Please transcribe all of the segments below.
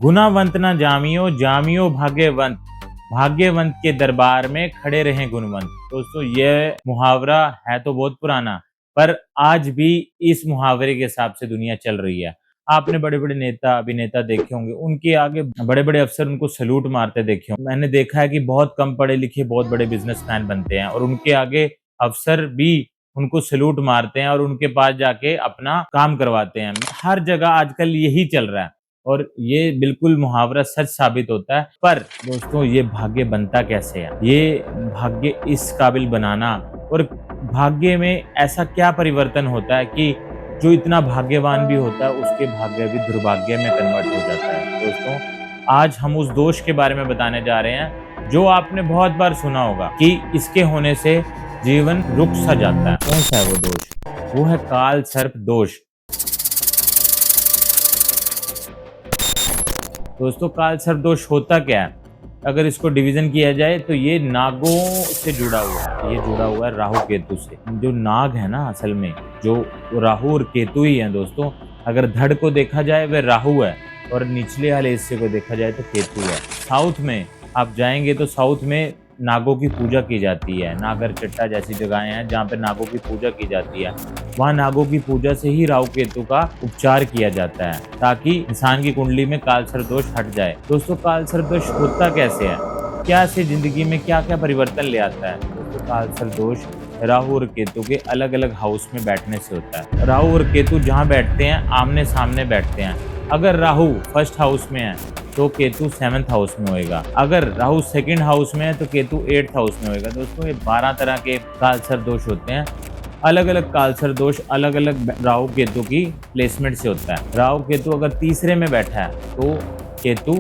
गुनावंत न जामियो जामियो भाग्यवंत, भाग्यवंत के दरबार में खड़े रहे गुणवंत। दोस्तों ये मुहावरा है तो बहुत पुराना, पर आज भी इस मुहावरे के हिसाब से दुनिया चल रही है। आपने बड़े बड़े नेता अभिनेता देखे होंगे, उनके आगे बड़े बड़े अफसर उनको सैल्यूट मारते देखे होंगे। मैंने देखा है कि बहुत कम पढ़े लिखे बहुत बड़े बिजनेसमैन बनते हैं और उनके आगे अफसर भी उनको सैल्यूट मारते हैं और उनके पास जाके अपना काम करवाते हैं। हर जगह आजकल यही चल रहा है और ये बिल्कुल मुहावरा सच साबित होता है। पर दोस्तों ये भाग्य बनता कैसे है? ये भाग्य इस काबिल बनाना और भाग्य में ऐसा क्या परिवर्तन होता है कि जो इतना भाग्यवान भी होता है उसके भाग्य भी दुर्भाग्य में कन्वर्ट हो जाता है। दोस्तों आज हम उस दोष के बारे में बताने जा रहे हैं जो आपने बहुत बार सुना होगा कि इसके होने से जीवन रुक सा जाता है। कौन सा है वो दोष? वो है काल सर्प दोष। दोस्तों काल सर्प दोष होता क्या है? अगर इसको डिवीजन किया जाए तो ये नागों से जुड़ा हुआ है। ये जुड़ा हुआ है राहु केतु से। जो नाग है ना असल में जो राहु और केतु ही है दोस्तों। अगर धड़ को देखा जाए वह राहु है और निचले वाले हिस्से को देखा जाए तो केतु है। साउथ में आप जाएंगे तो साउथ में नागों की पूजा की जाती है। नागर चट्टा जैसी जगहें हैं जहाँ पे नागों की पूजा की जाती है। वहाँ नागों की पूजा से ही राहु केतु का उपचार किया जाता है ताकि इंसान की कुंडली में काल सर्प दोष हट जाए। दोस्तों काल सर्प दोष होता कैसे है? क्या से जिंदगी में क्या क्या परिवर्तन ले आता है? दोस्तों काल सर्प दोष राहु और केतु के अलग अलग हाउस में बैठने से होता है। राहु और केतु जहाँ बैठते हैं आमने सामने बैठते हैं। अगर राहु फर्स्ट हाउस में है तो केतु 7th हाउस में होएगा। अगर राहु सेकंड हाउस में है तो केतु 8th हाउस में होएगा। दोस्तों ये 12 तरह के काल सर्प दोष होते हैं। अलग अलग काल सर्प दोष अलग अलग राहु केतु की प्लेसमेंट से होता है। राहु केतु अगर तीसरे में बैठा है तो केतु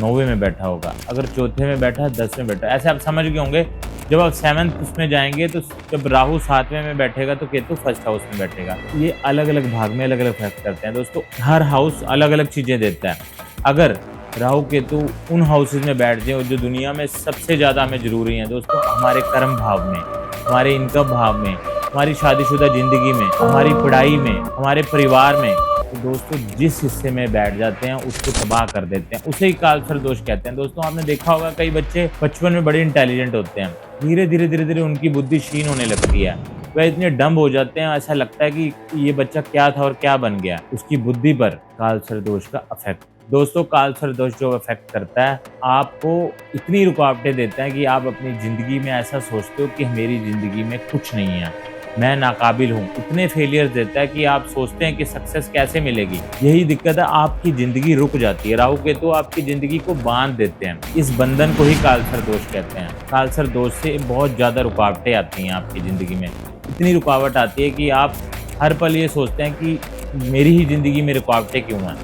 9वें में बैठा होगा। अगर चौथे में बैठा है 10वें में बैठा है। ऐसे आप समझ गए होंगे। जब आप 7th उसमें जाएंगे तो जब राहु 7वें में बैठेगा तो केतु फर्स्ट हाउस में बैठेगा। ये अलग अलग भाग में अलग अलग इफेक्ट करते हैं। दोस्तों हर हाउस अलग अलग चीजें देता है। अगर राहु केतु उन हाउसेज में बैठ जाए जो दुनिया में सबसे ज्यादा हमें जरूरी है दोस्तों, हमारे कर्म भाव में, हमारे इनकम भाव में, हमारी शादीशुदा जिंदगी में, हमारी पढ़ाई में, हमारे परिवार में, तो दोस्तों जिस हिस्से में बैठ जाते हैं उसको तबाह कर देते हैं। उसे ही काल सर्प दोष कहते हैं। दोस्तों आपने देखा होगा कई बच्चे बचपन में बड़े इंटेलिजेंट होते हैं, धीरे धीरे उनकी बुद्धि क्षीण होने लगती है। वह इतने डम्ब हो जाते हैं, ऐसा लगता है कि ये बच्चा क्या था और क्या बन गया। उसकी बुद्धि पर काल सर्प दोष का इफेक्ट। दोस्तों काल सर्प दोष जो इफेक्ट करता है आपको इतनी रुकावटें देता है कि आप अपनी जिंदगी में ऐसा सोचते हो कि मेरी जिंदगी में कुछ नहीं है, मैं नाकाबिल हूँ। इतने फेलियर देता है कि आप सोचते हैं कि सक्सेस कैसे मिलेगी। यही दिक्कत है, आपकी जिंदगी रुक जाती है। राहु केतु आपकी जिंदगी को बांध देते हैं। इस बंधन को ही काल सर्प दोष कहते हैं। काल सर्प दोष से बहुत ज्यादा रुकावटें आती हैं आपकी जिंदगी में। इतनी रुकावट आती है कि आप हर पल ये सोचते हैं कि मेरी ही जिंदगी में रुकावटें क्यों हैं।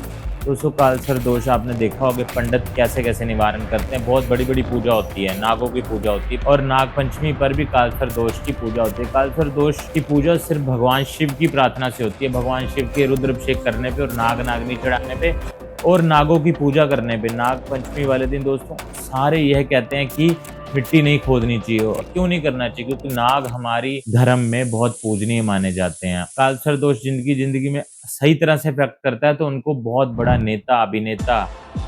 दोस्तों काल सर्प दोष आपने देखा होगा पंडित कैसे कैसे निवारण करते हैं। बहुत बड़ी बड़ी पूजा होती है, नागों की पूजा होती है और नाग पंचमी पर भी काल सर्प दोष की पूजा होती है। काल सर्प दोष की पूजा सिर्फ भगवान शिव की प्रार्थना से होती है। भगवान शिव के रुद्राभिषेक करने पे और नाग नागनी चढ़ाने पे और नागों की पूजा करने पे। नाग पंचमी वाले दिन दोस्तों सारे यह कहते हैं कि मिट्टी नहीं खोदनी चाहिए। क्यों नहीं करना चाहिए? क्योंकि नाग हमारी धर्म में बहुत पूजनीय माने जाते हैं। काल सर्प दोष जिंदगी में सही तरह से इफेक्ट करता है तो उनको बहुत बड़ा नेता अभिनेता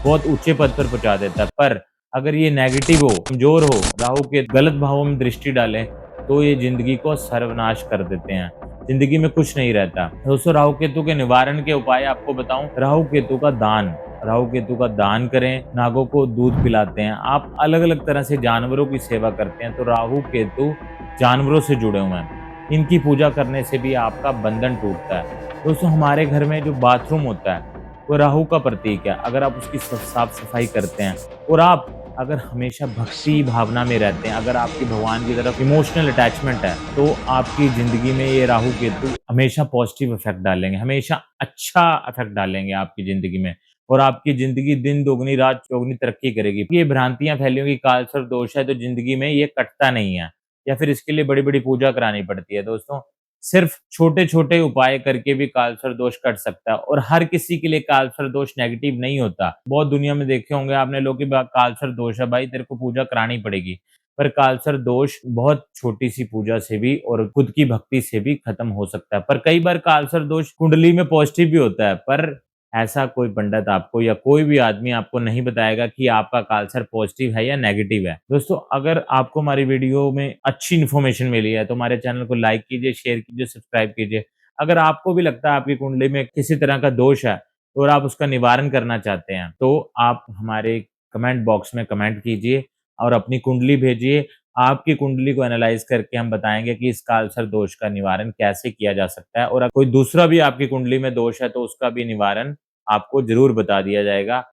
बहुत ऊंचे पद पर पहुंचा देता है। पर अगर ये नेगेटिव हो, कमजोर हो, राहु के गलत भावों में दृष्टि डालें तो ये जिंदगी को सर्वनाश कर देते हैं। जिंदगी में कुछ नहीं रहता। दोस्तों राहु केतु के निवारण के उपाय आपको बताऊं। राहु केतु का दान, राहु केतु का दान करें। नागों को दूध पिलाते हैं। आप अलग अलग तरह से जानवरों की सेवा करते हैं तो राहु केतु जानवरों से जुड़े हुए हैं। इनकी पूजा करने से भी आपका बंधन टूटता है। दोस्तों हमारे घर में जो बाथरूम होता है वो राहु का प्रतीक है। अगर आप उसकी साफ सफाई करते हैं और आप अगर हमेशा भक्ति भावना में रहते हैं, अगर आपकी भगवान की तरफ इमोशनल अटैचमेंट है तो आपकी जिंदगी में ये राहु केतु हमेशा पॉजिटिव इफेक्ट डालेंगे, हमेशा अच्छा इफेक्ट डालेंगे आपकी जिंदगी में और आपकी जिंदगी दिन दोगुनी रात चौगुनी तरक्की करेगी। ये भ्रांतियां फैली होंगी काल सर्प दोष है तो जिंदगी में ये कटता नहीं है या फिर इसके लिए बड़ी बड़ी पूजा करानी पड़ती है। दोस्तों सिर्फ छोटे छोटे उपाय करके भी काल सर्प दोष कट सकता है और हर किसी के लिए काल सर्प दोष नेगेटिव नहीं होता। बहुत दुनिया में देखे होंगे आपने लोग कि काल सर्प दोष है भाई तेरे को पूजा करानी पड़ेगी, पर काल सर्प दोष बहुत छोटी सी पूजा से भी और खुद की भक्ति से भी खत्म हो सकता है। पर कई बार काल सर्प दोष कुंडली में पॉजिटिव भी होता है, पर ऐसा कोई पंडित आपको या कोई भी आदमी आपको नहीं बताएगा कि आपका कालसर्प पॉजिटिव है या नेगेटिव है। दोस्तों, अगर आपको हमारी वीडियो में अच्छी इन्फॉर्मेशन मिली है तो हमारे चैनल को लाइक कीजिए, शेयर कीजिए, सब्सक्राइब कीजिए। अगर आपको भी लगता है आपकी कुंडली में किसी तरह का दोष है और आप उसका निवारण करना चाहते हैं, तो आप हमारे कमेंट बॉक्स में कमेंट कीजिए और अपनी कुंडली भेजिए। आपकी कुंडली को एनालाइज़ करके हम बताएँगे कि इस कालसर्प दोष का निवारण कैसे किया जा सकता है, और कोई दूसरा भी आपकी कुंडली में दोष है तो उसका भी निवारण आपको ज़रूर बता दिया जाएगा।